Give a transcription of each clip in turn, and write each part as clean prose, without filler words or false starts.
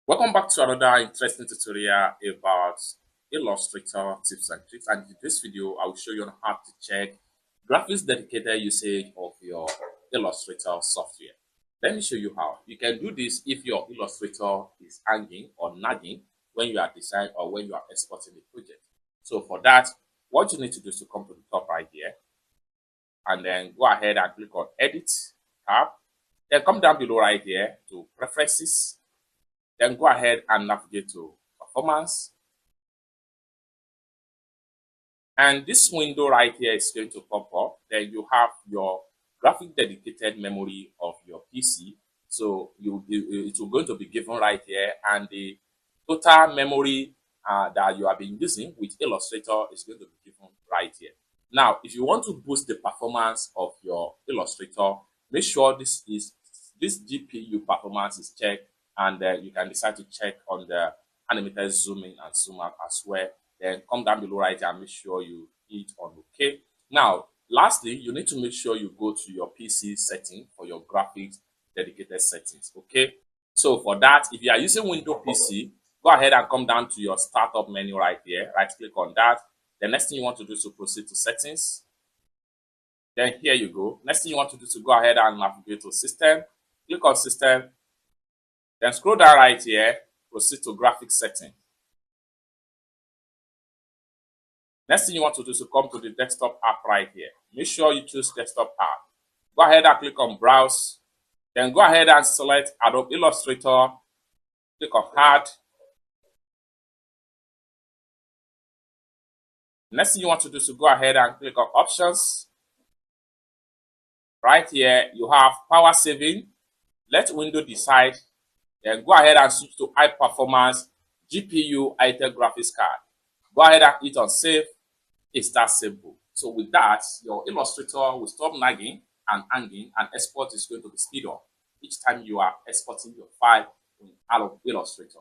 Welcome back to another interesting tutorial about Illustrator tips and tricks. And in this video, I will show you on how to check graphics dedicated usage of your Illustrator software. Let me show you how. You can do this if your Illustrator is hanging or nagging when you are designing or when you are exporting the project. So for that, what you need to do is to come to the top right here and then go ahead and click on Edit tab. Then come down below right here to Preferences. Then go ahead and navigate to Performance. And this window right here is going to pop up. Then you have your graphic dedicated memory of your PC. So it will going to be given right here, and the total memory that you have been using with Illustrator is going to be given right here. Now, if you want to boost the performance of your Illustrator, make sure this GPU performance is checked, and you can decide to check on the animated zoom in and zoom out as well. Then come down below right here and make sure you hit on OK. Now, lastly, you need to make sure you go to your PC setting for your graphics dedicated settings. Okay. So for that, if you are using Windows PC, go ahead and come down to your startup menu right here. Right click on that. The next thing you want to do is to proceed to settings. Then here you go. Next thing you want to do is to go ahead and navigate to system. Click on system. Then scroll down right here. Proceed to graphics setting. Next thing you want to do is to come to the desktop app right here. Make sure you choose desktop app. Go ahead and click on browse. Then go ahead and select Adobe Illustrator. Click on add. Next thing you want to do is to go ahead and click on options. Right here, you have power saving. Let Windows decide. Then go ahead and switch to high performance GPU Intel graphics card. Go ahead and hit on save. It's that simple. So with that, your Illustrator will stop nagging and hanging, and export is going to be speed up each time you are exporting your file out of Illustrator.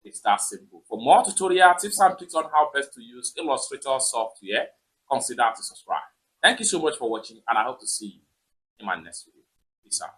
It's that simple. For more tutorial tips and tricks on how best to use Illustrator software, consider to subscribe. Thank you so much for watching, and I hope to see you in my next video. Peace out.